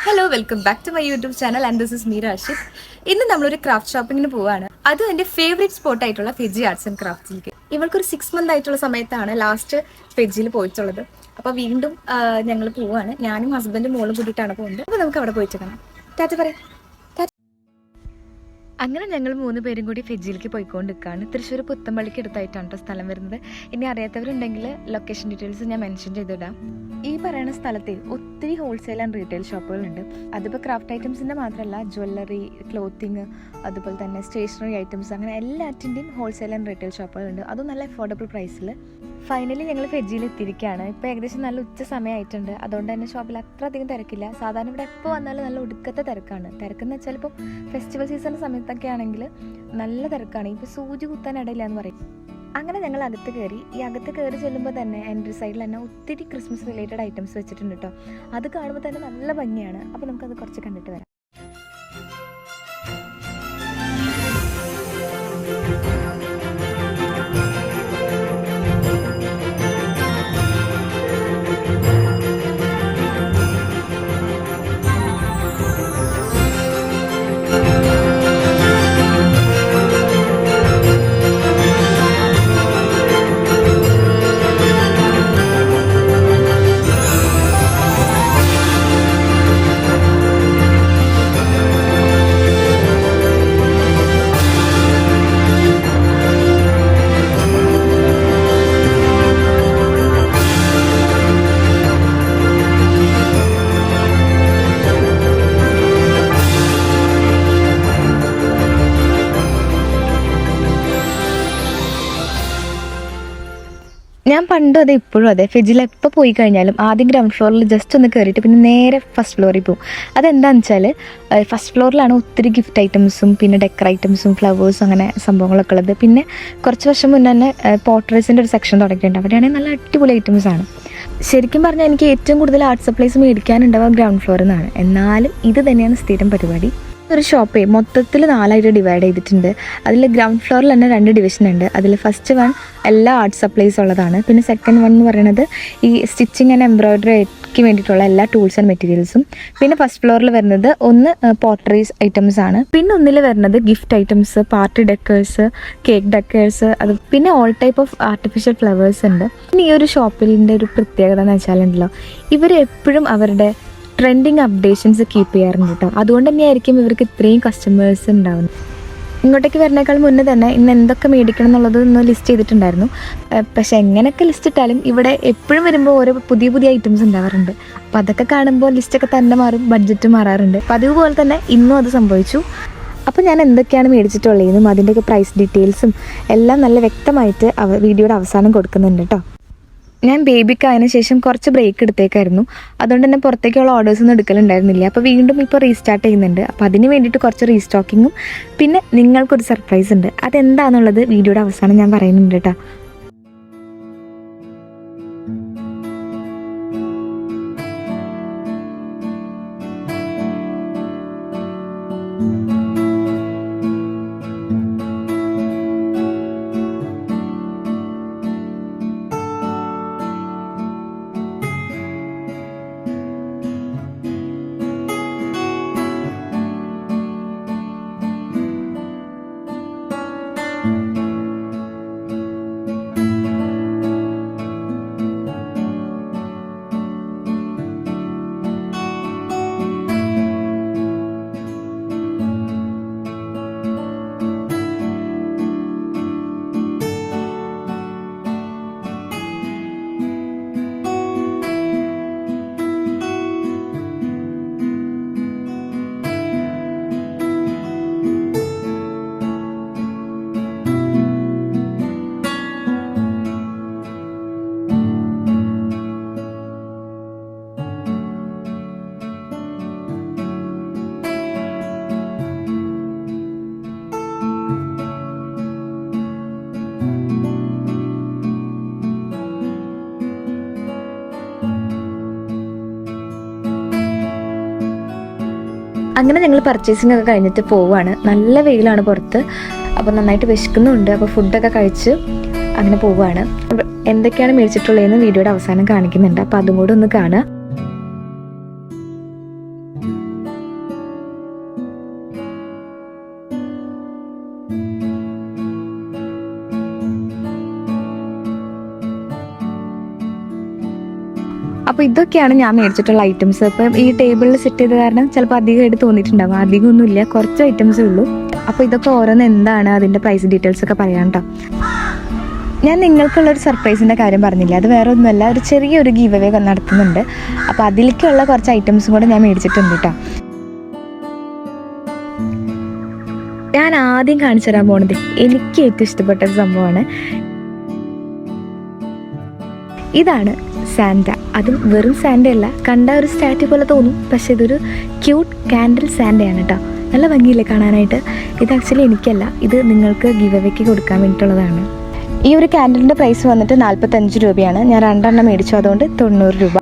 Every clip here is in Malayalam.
Hello, welcome back to my YouTube channel and this is Meera Ashif. ഇന്ന് നമ്മളൊരു ക്രാഫ്റ്റ് ഷോപ്പിങ്ങിന് പോവാണ്. അതും എൻ്റെ ഫേവറേറ്റ് സ്പോട്ട് ആയിട്ടുള്ള ഫെജി ആർട്സ് ആൻഡ് ക്രാഫ്റ്റ്സിലേക്ക്. ഇവൾക്കൊരു 6 month ആയിട്ടുള്ള സമയത്താണ് ലാസ്റ്റ് ഫെജിയിൽ പോയിട്ടുള്ളത്. അപ്പോൾ വീണ്ടും ഞങ്ങൾ പോവാണ്. ഞാനും ഹസ്ബൻഡും മോളും കൂടിയിട്ടാണ് പോകുന്നത്. അപ്പോൾ നമുക്ക് അവിടെ പോയിട്ട് കാണാം. ടാറ്റ പറയാം. അങ്ങനെ ഞങ്ങൾ 3 പേരും കൂടി ഫെജിയിലേക്ക് പോയിക്കൊണ്ടിരിക്കുകയാണ്. തൃശ്ശൂർ പുത്തമ്പള്ളിക്ക് അടുത്തായിട്ടാണ് സ്ഥലം വരുന്നത്. ഇനി അറിയാത്തവരുണ്ടെങ്കിൽ ലൊക്കേഷൻ ഡീറ്റെയിൽസ് ഞാൻ മെൻഷൻ ചെയ്തിടാം. ഈ പറയുന്ന സ്ഥലത്തിൽ ഒത്തിരി ഹോൾസെയിൽ ആൻഡ് റീറ്റെയിൽ ഷോപ്പുകളുണ്ട്. അതിപ്പോൾ ക്രാഫ്റ്റ് ഐറ്റംസിൻ്റെ മാത്രമല്ല, ജ്വല്ലറി, ക്ലോത്തിങ്, അതുപോലെ തന്നെ സ്റ്റേഷനറി ഐറ്റംസ്, അങ്ങനെ എല്ലാറ്റിൻ്റെയും ഹോൾസെയിൽ ആൻഡ് റീറ്റെയിൽ ഷോപ്പുകളുണ്ട്. അതും നല്ല അഫോർഡബിൾ പ്രൈസിൽ. ഫൈനലി ഞങ്ങൾ ഫെജിയിൽ എത്തിയിരിക്കുകയാണ്. ഇപ്പോൾ ഏകദേശം നല്ല ഉച്ച സമയമായിട്ടുണ്ട്. അതുകൊണ്ട് തന്നെ ഷോപ്പിൽ അത്ര അധികം തിരക്കില്ല. സാധാരണ ഇവിടെ എപ്പോൾ വന്നാലും നല്ല ഒടുക്കത്തെ തിരക്കാണ്. തിരക്കെന്ന് വെച്ചാൽ ഇപ്പോൾ ഫെസ്റ്റിവൽ സീസൺ സമയത്തൊക്കെ ആണെങ്കിൽ നല്ല തിരക്കാണ്. ഇപ്പോൾ സൂചി കുത്താൻ ഇടയില്ല എന്ന് പറയും. അങ്ങനെ ഞങ്ങൾ അകത്ത് കയറി. ഈ അകത്ത് കയറി ചെല്ലുമ്പോൾ തന്നെ എൻട്രി സൈഡിൽ തന്നെ ഒത്തിരി ക്രിസ്മസ് റിലേറ്റഡ് ഐറ്റംസ് വെച്ചിട്ടുണ്ട് കേട്ടോ. അത് കാണുമ്പോൾ തന്നെ നല്ല ഭംഗിയാണ്. അപ്പോൾ നമുക്കത് കുറച്ച് കണ്ടിട്ട് വരാം. ഞാൻ പണ്ടും അതെ ഇപ്പോഴും അതെ, ഫെജിൽ എപ്പോൾ പോയി കഴിഞ്ഞാലും ആദ്യം ഗ്രൗണ്ട് ഫ്ലോറിൽ ജസ്റ്റ് ഒന്ന് കയറിയിട്ട് പിന്നെ നേരെ ഫസ്റ്റ് ഫ്ലോറിൽ പോകും. അതെന്താണെന്ന് വെച്ചാൽ ഫസ്റ്റ് ഫ്ലോറിലാണ് ഒത്തിരി ഗിഫ്റ്റ് ഐറ്റംസും പിന്നെ ഡെക്കർ ഐറ്റംസും ഫ്ലവേഴ്സും അങ്ങനെ സംഭവങ്ങളൊക്കെ ഉള്ളത്. പിന്നെ കുറച്ച് വർഷം മുന്നേ തന്നെ പോർട്രേറ്റ്സിൻ്റെ ഒരു സെക്ഷൻ തുടങ്ങിയിട്ടുണ്ട്. അവിടെയാണെങ്കിൽ നല്ല അടിപൊളി ഐറ്റംസാണ്. ശരിക്കും പറഞ്ഞാൽ എനിക്ക് ഏറ്റവും കൂടുതൽ ആർട്ട് സപ്ലൈസ് മേടിക്കാനുണ്ടാവുക ഗ്രൗണ്ട് ഫ്ലോറിൽ നിന്നാണ്. എന്നാലും ഇത് തന്നെയാണ് സ്ഥിരം പരിപാടി. ഒരു ഷോപ്പേ മൊത്തത്തിൽ 4 ആയിട്ട് ഡിവൈഡ് ചെയ്തിട്ടുണ്ട്. അതിൽ ഗ്രൗണ്ട് ഫ്ലോറിൽ തന്നെ 2 ഡിവിഷൻ ഉണ്ട്. അതിൽ ഫസ്റ്റ് വൺ എല്ലാ ആർട്ട് സപ്ലൈസ് ഉള്ളതാണ്. പിന്നെ സെക്കൻഡ് വൺ എന്ന് പറയുന്നത് ഈ സ്റ്റിച്ചിങ് ആൻഡ് എംബ്രോയിഡറിക്ക് വേണ്ടിയിട്ടുള്ള എല്ലാ ടൂൾസ് ആൻഡ് മെറ്റീരിയൽസും. പിന്നെ ഫസ്റ്റ് ഫ്ലോറിൽ വരുന്നത് ഒന്ന് പോട്ടറീസ് ഐറ്റംസ് ആണ്. പിന്നെ ഒന്നിൽ വരുന്നത് gift items, party decors, cake decors, അത് പിന്നെ all type of artificial flowers ഉണ്ട്. പിന്നെ ഈ ഒരു ഷോപ്പിൻ്റെ ഒരു പ്രത്യേകത എന്ന് വെച്ചാലുണ്ടല്ലോ, ഇവർ എപ്പോഴും അവരുടെ ട്രെൻഡിങ് അപ്ഡേഷൻസ് കീപ്പ് ചെയ്യാറുണ്ട് കേട്ടോ. അതുകൊണ്ട് തന്നെയായിരിക്കും ഇവർക്ക് ഇത്രയും കസ്റ്റമേഴ്സ് ഉണ്ടാവുന്നത്. ഇങ്ങോട്ടേക്ക് വരുന്നേക്കാൾ മുന്നേ തന്നെ ഇന്ന് എന്തൊക്കെ മേടിക്കണം എന്നുള്ളത് ഒന്ന് ലിസ്റ്റ് ചെയ്തിട്ടുണ്ടായിരുന്നു. പക്ഷെ എങ്ങനെയൊക്കെ ലിസ്റ്റ് ഇട്ടാലും ഇവിടെ എപ്പോഴും വരുമ്പോൾ ഓരോ പുതിയ പുതിയ ഐറ്റംസ് ഉണ്ടാവാറുണ്ട്. അപ്പോൾ അതൊക്കെ കാണുമ്പോൾ ലിസ്റ്റൊക്കെ തന്നെ മാറും, ബഡ്ജറ്റ് മാറാറുണ്ട്. അപ്പോൾ അതുപോലെ തന്നെ ഇന്നും അത് സംഭവിച്ചു. അപ്പോൾ ഞാൻ എന്തൊക്കെയാണ് മേടിച്ചിട്ടുള്ളതെന്നും അതിൻ്റെയൊക്കെ പ്രൈസ് ഡീറ്റെയിൽസും എല്ലാം നല്ല വ്യക്തമായിട്ട് വീഡിയോയുടെ അവസാനം കൊടുക്കുന്നുണ്ട് കേട്ടോ. ഞാൻ ബേബിക്ക് അതിന് ശേഷം കുറച്ച് ബ്രേക്ക് എടുത്തേക്കായിരുന്നു. അതുകൊണ്ട് തന്നെ പുറത്തേക്കുള്ള ഓർഡേഴ്സൊന്നും എടുക്കലുണ്ടായിരുന്നില്ല. അപ്പോൾ വീണ്ടും ഇപ്പോൾ റീസ്റ്റാർട്ട് ചെയ്യുന്നുണ്ട്. അപ്പോൾ അതിന് വേണ്ടിയിട്ട് കുറച്ച് റീസ്റ്റോക്കിങ്ങും പിന്നെ നിങ്ങൾക്കൊരു സർപ്രൈസ് ഉണ്ട്. അതെന്താണെന്നുള്ളത് വീഡിയോയുടെ അവസാനം ഞാൻ പറയുന്നുണ്ട് കേട്ടോ. അങ്ങനെ ഞങ്ങൾ പർച്ചേസിംഗ് ഒക്കെ കഴിഞ്ഞിട്ട് പോവുകയാണ്. നല്ല വെയിലാണ് പുറത്ത്, അപ്പോൾ നന്നായിട്ട് വിശക്കുന്നുണ്ട്. അപ്പോൾ ഫുഡൊക്കെ കഴിച്ച് അങ്ങനെ പോവുകയാണ്. എന്തൊക്കെയാണ് മേടിച്ചിട്ടുള്ളതെന്ന് വീഡിയോയുടെ അവസാനം കാണിക്കുന്നുണ്ട്, അപ്പോൾ അതും കൂടെ ഒന്ന് കാണുക. അപ്പോൾ ഇതൊക്കെയാണ് ഞാൻ മേടിച്ചിട്ടുള്ള ഐറ്റംസ്. അപ്പം ഈ ടേബിളിൽ സെറ്റ് ചെയ്ത കാരണം ചിലപ്പോൾ അധികമായിട്ട് തോന്നിയിട്ടുണ്ടാകും, അധികമൊന്നുമില്ല, കുറച്ച് ഐറ്റംസേ ഉള്ളൂ. അപ്പോൾ ഇതൊക്കെ ഓരോന്ന് എന്താണ് അതിൻ്റെ പ്രൈസ് ഡീറ്റെയിൽസ് ഒക്കെ പറയാം കേട്ടോ. ഞാൻ നിങ്ങൾക്കുള്ളൊരു സർപ്രൈസിൻ്റെ കാര്യം പറഞ്ഞില്ല, അത് വേറെ ഒന്നുമല്ല, ഒരു ചെറിയൊരു ഗീവ് അവേ നടത്തുന്നുണ്ട്. അപ്പോൾ അതിലേക്കുള്ള കുറച്ച് ഐറ്റംസും കൂടെ ഞാൻ മേടിച്ചിട്ടുണ്ട് കേട്ടോ. ഞാൻ ആദ്യം കാണിച്ചു തരാൻ പോണത് എനിക്ക് ഏറ്റവും ഇഷ്ടപ്പെട്ട ഒരു സംഭവമാണ്. ഇതാണ് സാന്റ. അതും വെറും സാന്റ അല്ല, കണ്ട ഒരു സ്റ്റാറ്റു പോലെ തോന്നും, പക്ഷെ ഇതൊരു ക്യൂട്ട് കാൻഡിൽ സാന്റയാണ് കേട്ടോ. നല്ല ഭംഗിയില്ലേ കാണാനായിട്ട്. ഇത് ആക്ച്വലി എനിക്കല്ല, ഇത് നിങ്ങൾക്ക് ഗിവ് അവേക്ക് കൊടുക്കാൻ വേണ്ടിയിട്ടുള്ളതാണ്. ഈ ഒരു കാൻഡിലിൻ്റെ പ്രൈസ് വന്നിട്ട് 45 രൂപയാണ്. ഞാൻ 2 എണ്ണം മേടിച്ചു, അതുകൊണ്ട് 90 രൂപ.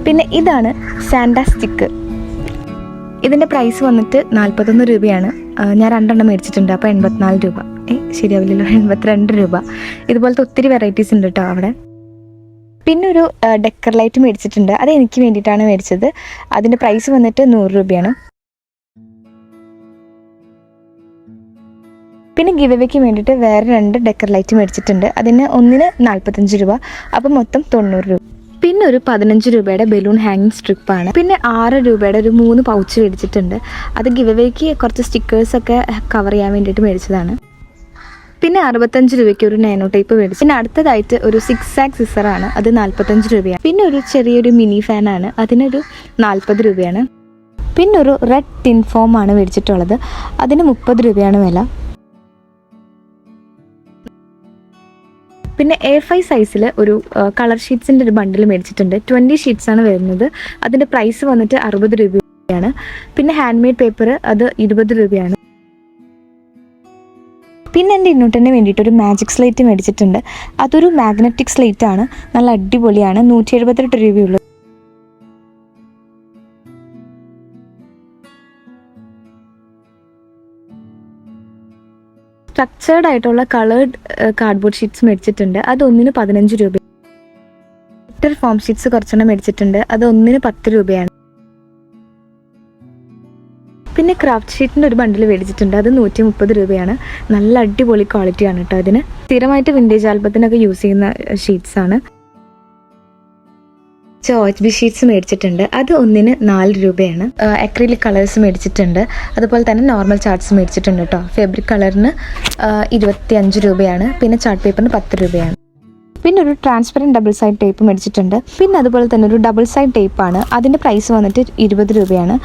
പിന്നെ ഇതാണ് സാന്റ സ്റ്റിക്ക്. ഇതിൻ്റെ പ്രൈസ് വന്നിട്ട് 41 രൂപയാണ്. ഞാൻ 2 എണ്ണം മേടിച്ചിട്ടുണ്ട്, അപ്പോൾ 84 രൂപ. ശരിയാവില്ലല്ലോ, 82 രൂപ. ഇതുപോലത്തെ ഒത്തിരി വെറൈറ്റീസ് ഉണ്ട് കേട്ടോ അവിടെ. പിന്നെ ഒരു ഡെക്കർ ലൈറ്റ് മേടിച്ചിട്ടുണ്ട്, അത് എനിക്ക് വേണ്ടിയിട്ടാണ് മേടിച്ചത്. അതിൻ്റെ പ്രൈസ് വന്നിട്ട് 100 രൂപയാണ്. പിന്നെ ഗിവ് അവേക്ക് വേണ്ടിയിട്ട് വേറെ 2 ഡെക്കർ ലൈറ്റ് മേടിച്ചിട്ടുണ്ട്. അതിന് ഒന്നിന് 45 രൂപ, അപ്പം മൊത്തം 90 രൂപ. പിന്നെ ഒരു 15 രൂപയുടെ ബലൂൺ ഹാങ്ങിങ് സ്ട്രിപ്പാണ്. പിന്നെ 6 രൂപയുടെ ഒരു 3 പൗച്ച് മേടിച്ചിട്ടുണ്ട്. അത് ഗിവ് അവേക്ക് കുറച്ച് സ്റ്റിക്കേഴ്സൊക്കെ കവർ ചെയ്യാൻ വേണ്ടിയിട്ട് മേടിച്ചതാണ്. പിന്നെ 65 രൂപയ്ക്ക് ഒരു നാനോ ടൈപ്പ് മേടിച്ചു. പിന്നെ അടുത്തതായിട്ട് ഒരു 6 ആക്സ് സിസറാണ്, അത് 45 രൂപയാണ്. പിന്നെ ഒരു ചെറിയൊരു മിനി ഫാനാണ്, അതിനൊരു 40 രൂപയാണ്. പിന്നെ ഒരു റെഡ് ടിൻ ഫോം ആണ് മേടിച്ചിട്ടുള്ളത്, അതിന് 30 രൂപയാണ് വില. പിന്നെ A5 സൈസിൽ ഒരു കളർ ഷീറ്റ്സിൻ്റെ ഒരു ബണ്ടിൽ മേടിച്ചിട്ടുണ്ട്. 20 ഷീറ്റ്സാണ് വരുന്നത്. അതിൻ്റെ പ്രൈസ് വന്നിട്ട് 60 രൂപയാണ്. പിന്നെ ഹാൻഡ് മെയ്ഡ് പേപ്പർ, അത് 20 രൂപയാണ്. പിന്നെ എൻ്റെ ഇന്നോട്ടിന് വേണ്ടിയിട്ട് ഒരു മാജിക് സ്ലേറ്റ് മേടിച്ചിട്ടുണ്ട്. അതൊരു മാഗ്നറ്റിക് സ്ലേറ്റ് ആണ്, നല്ല അടിപൊളിയാണ്. 178 രൂപയുള്ളൂ. സ്ട്രക്ചേർഡ് ആയിട്ടുള്ള കളേർഡ് കാർഡ്ബോർഡ് ഷീറ്റ്സ് മേടിച്ചിട്ടുണ്ട്, അത് ഒന്നിന് 15 രൂപ. ഫോം ഷീറ്റ്സ് കുറച്ചെണ്ണം മേടിച്ചിട്ടുണ്ട്, അത് ഒന്നിന് 10 രൂപയാണ്. പിന്നെ ക്രാഫ്റ്റ് ഷീറ്റിൻ്റെ ഒരു ബണ്ടിൽ മേടിച്ചിട്ടുണ്ട്, അത് 130 രൂപയാണ്. നല്ല അടിപൊളി ക്വാളിറ്റിയാണ് കേട്ടോ. അതിന് സ്ഥിരമായിട്ട് വിൻറ്റേജ് ആൽബത്തിനൊക്കെ യൂസ് ചെയ്യുന്ന ഷീറ്റ്സാണ്. OHB ഷീറ്റ്സ് മേടിച്ചിട്ടുണ്ട്, അത് ഒന്നിന് 4 രൂപയാണ്. അക്രിലിക് കളേഴ്സ് മേടിച്ചിട്ടുണ്ട്, അതുപോലെ തന്നെ നോർമൽ ചാർട്ട്സ് മേടിച്ചിട്ടുണ്ട് കേട്ടോ. ഫാബ്രിക് കളറിന് 25 രൂപയാണ്. പിന്നെ ചാർട്ട് പേപ്പറിന് 10 രൂപയാണ്. പിന്നെ ഒരു ട്രാൻസ്പെറൻറ്റ് ഡബിൾ സൈഡ് ടേപ്പ് മേടിച്ചിട്ടുണ്ട്. പിന്നെ അതുപോലെ തന്നെ ഒരു ഡബിൾ സൈഡ് ടേപ്പാണ്, അതിൻ്റെ പ്രൈസ് വന്നിട്ട് 20 രൂപയാണ്.